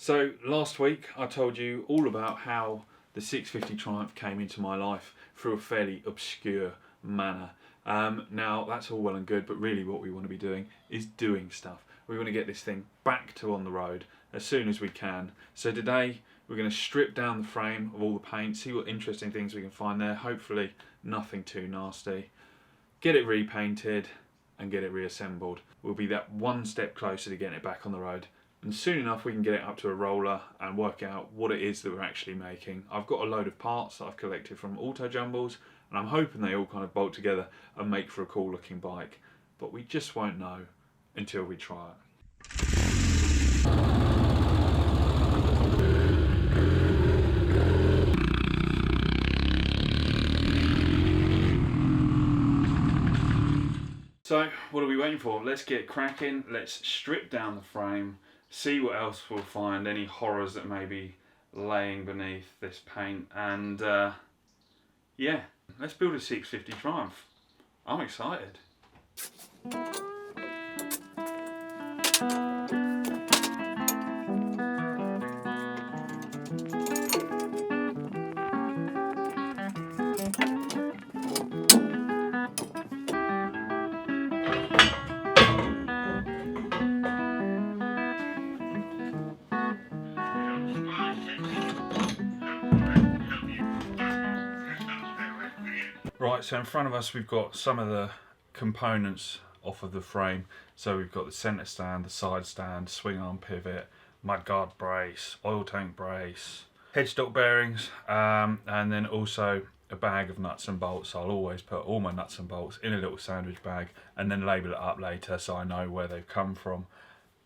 So last week I told you all about how the 650 Triumph came into my life through a fairly obscure manner. Now that's all well and good, but really what we want to be doing is doing stuff. We want to get this thing back to on the road as soon as we can. So today we're going to strip down the frame of all the paint, see what interesting things we can find there, hopefully nothing too nasty. Get it repainted and get it reassembled. We'll be that one step closer to getting it back on the road. And soon enough we can get it up to a roller and work out what it is that we're actually making. I've got a load of parts that I've collected from Auto Jumbles and I'm hoping they all kind of bolt together and make for a cool looking bike. But we just won't know until we try it. So what are we waiting for? Let's get cracking, let's strip down the frame, see what else we'll find, any horrors that may be laying beneath this paint, and yeah, let's build a 650 Triumph. I'm excited. Right, so in front of us we've got some of the components off of the frame. So we've got the centre stand, the side stand, swing arm pivot, mudguard brace, oil tank brace, headstock bearings, and then also a bag of nuts and bolts. I'll always put all my nuts and bolts in a little sandwich bag and then label it up later so I know where they've come from.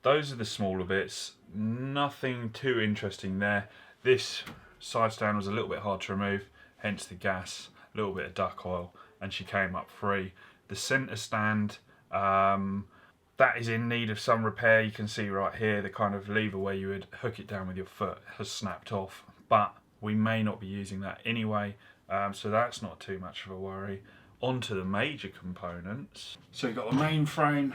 Those are the smaller bits, nothing too interesting there. This side stand was a little bit hard to remove, hence the gas, a little bit of duck oil, and she came up free. The centre stand, that is in need of some repair. You can see right here the kind of lever where you would hook it down with your foot has snapped off, but we may not be using that anyway, so that's not too much of a worry. On to the major components. So you've got the main frame,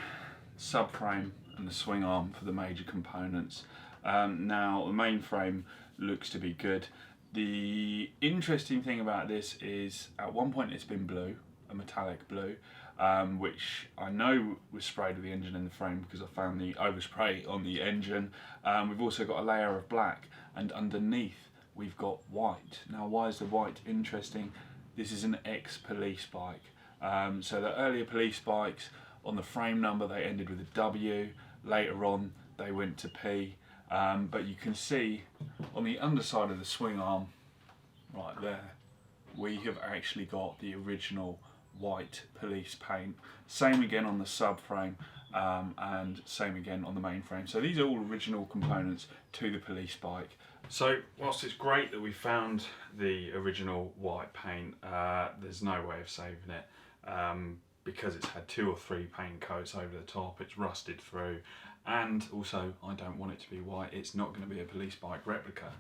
subframe and the swing arm for the major components. Now the main frame looks to be good. The interesting thing about this is at one point it's been blue, a metallic blue, which I know was sprayed with the engine in the frame because I found the overspray on the engine. We've also got a layer of black, and underneath we've got white. Now why is the white interesting? This is an ex-police bike. So the earlier police bikes, on the frame number they ended with a W, later on they went to P. But you can see on the underside of the swing arm, right there, we have actually got the original white police paint. Same again on the subframe, and same again on the main frame. So these are all original components to the police bike. So whilst it's great that we found the original white paint, there's no way of saving it. Because it's had 2 or 3 paint coats over the top, it's rusted through, and also I don't want it to be white. It's not going to be a police bike replica.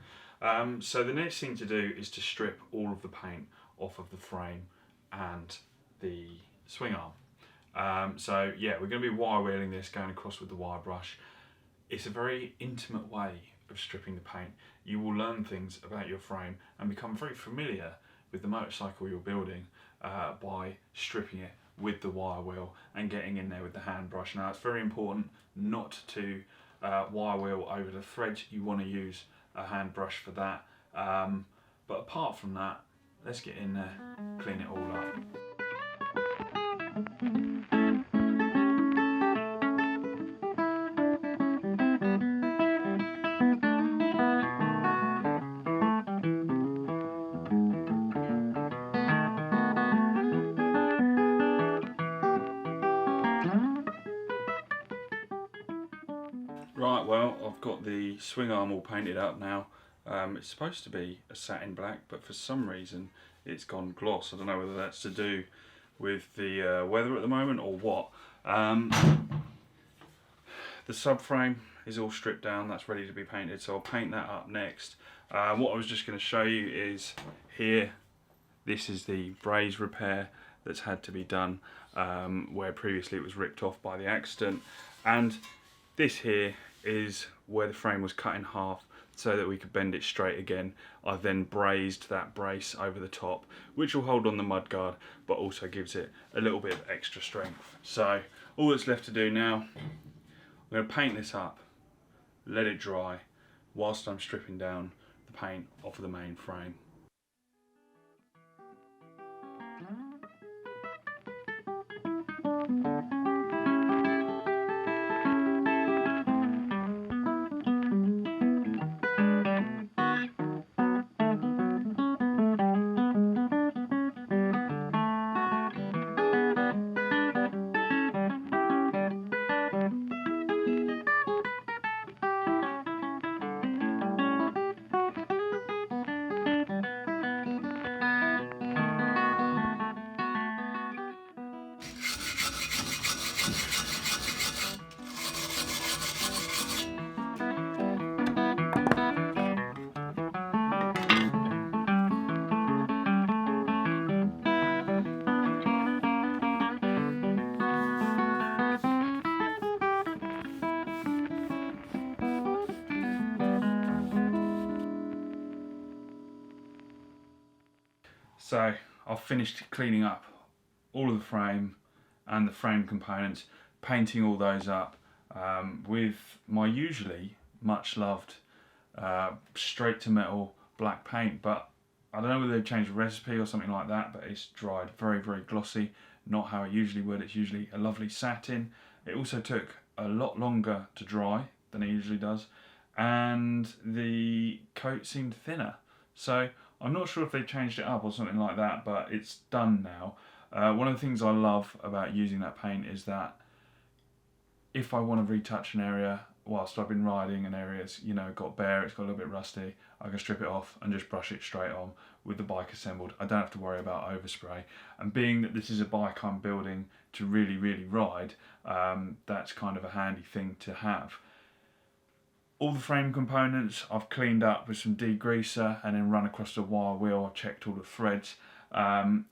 So the next thing to do is to strip all of the paint off of the frame and the swing arm. So yeah, we're going to be wire wheeling this, going across with the wire brush. It's a very intimate way of stripping the paint. You will learn things about your frame and become very familiar with the motorcycle you're building by stripping it with the wire wheel and getting in there with the hand brush. Now it's very important not to wire wheel over the threads. You want to use a hand brush for that, but apart from that, let's get in there, clean it all up. Right, well, I've got the swing arm all painted up now. It's supposed to be a satin black, but for some reason it's gone gloss. I don't know whether that's to do with the weather at the moment or what. The subframe is all stripped down, that's ready to be painted, so I'll paint that up next. What I was just going to show you is here, this is the braze repair that's had to be done, where previously it was ripped off by the accident, and this here is where the frame was cut in half. so that we could bend it straight again. I then brazed that brace over the top, which will hold on the mudguard, but also gives it a little bit of extra strength. So all that's left to do now, I'm going to paint this up, let it dry, whilst I'm stripping down the paint off of the main frame. So I've finished cleaning up all of the frame and the frame components, painting all those up with my usually much loved straight to metal black paint, but I don't know whether they've changed the recipe or something like that, but it's dried very, very glossy, not how it usually would. It's usually a lovely satin. It also took a lot longer to dry than it usually does, and the coat seemed thinner. So I'm not sure if they changed it up or something like that, but it's done now. One of the things I love about using that paint is that if I want to retouch an area whilst I've been riding, an area's, you know, got bare, it's got a little bit rusty, I can strip it off and just brush it straight on with the bike assembled. I don't have to worry about overspray. And being that this is a bike I'm building to really, really ride, that's kind of a handy thing to have. All the frame components I've cleaned up with some degreaser and then run across the wire wheel. I've checked all the threads.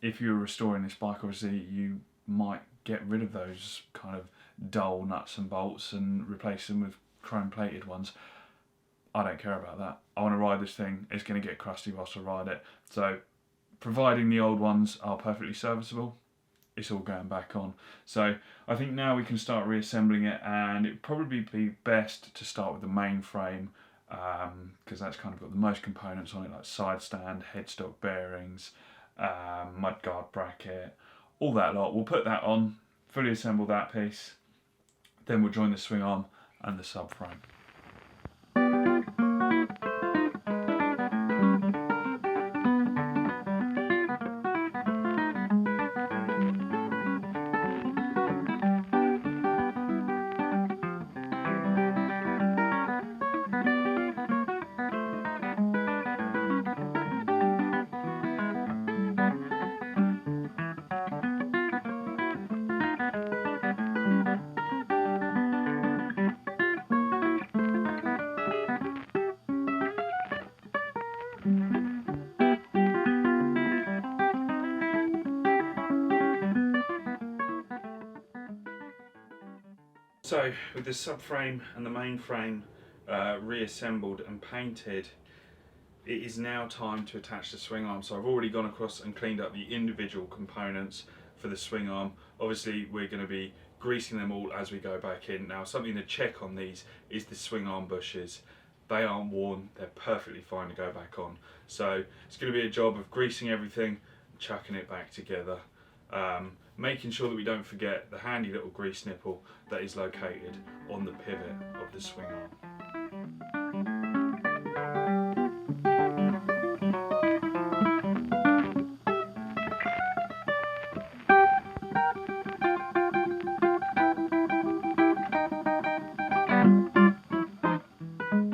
If you're restoring this bike, obviously you might get rid of those kind of dull nuts and bolts and replace them with chrome plated ones. I don't care about that. I want to ride this thing. It's going to get crusty whilst I ride it. So providing the old ones are perfectly serviceable, it's all going back on. So I think now we can start reassembling it, and it'd probably be best to start with the main frame because that's kind of got the most components on it, like side stand, headstock bearings, mudguard bracket, all that lot. We'll put that on, fully assemble that piece, then we'll join the swing arm and the subframe. So with the subframe and the main frame reassembled and painted, it is now time to attach the swing arm. So I've already gone across and cleaned up the individual components for the swing arm. Obviously we're going to be greasing them all as we go back in. Now something to check on these is the swing arm bushes. They aren't worn, they're perfectly fine to go back on. So it's going to be a job of greasing everything, chucking it back together. Making sure that we don't forget the handy little grease nipple that is located on the pivot of the swing arm.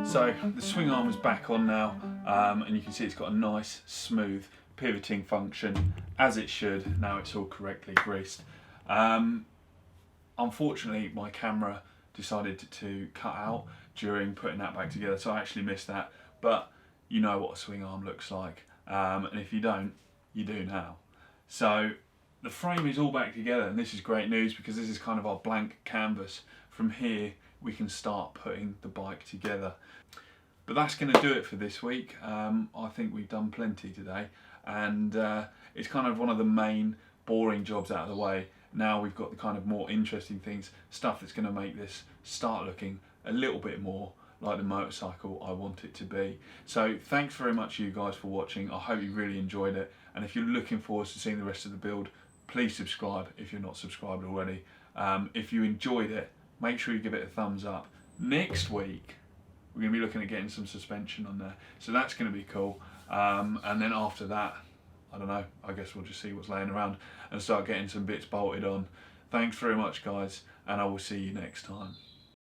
So the swing arm is back on now, and you can see it's got a nice smooth pivoting function as it should. Now it's all correctly greased. Unfortunately my camera decided to cut out during putting that back together, so I actually missed that, but you know what a swing arm looks like, and if you don't, you do now. So the frame is all back together, and this is great news because this is kind of our blank canvas. From here we can start putting the bike together. But that's going to do it for this week. I think we've done plenty today, and it's kind of one of the main boring jobs out of the way. Now we've got the kind of more interesting things, stuff that's going to make this start looking a little bit more like the motorcycle I want it to be. So thanks very much you guys for watching. I hope you really enjoyed it, and if you're looking forward to seeing the rest of the build, please subscribe if you're not subscribed already. If you enjoyed it, make sure you give it a thumbs up. Next week we're going to be looking at getting some suspension on there, so that's going to be cool. And then after that, I don't know, I guess we'll just see what's laying around and start getting some bits bolted on. Thanks very much guys, and I will see you next time.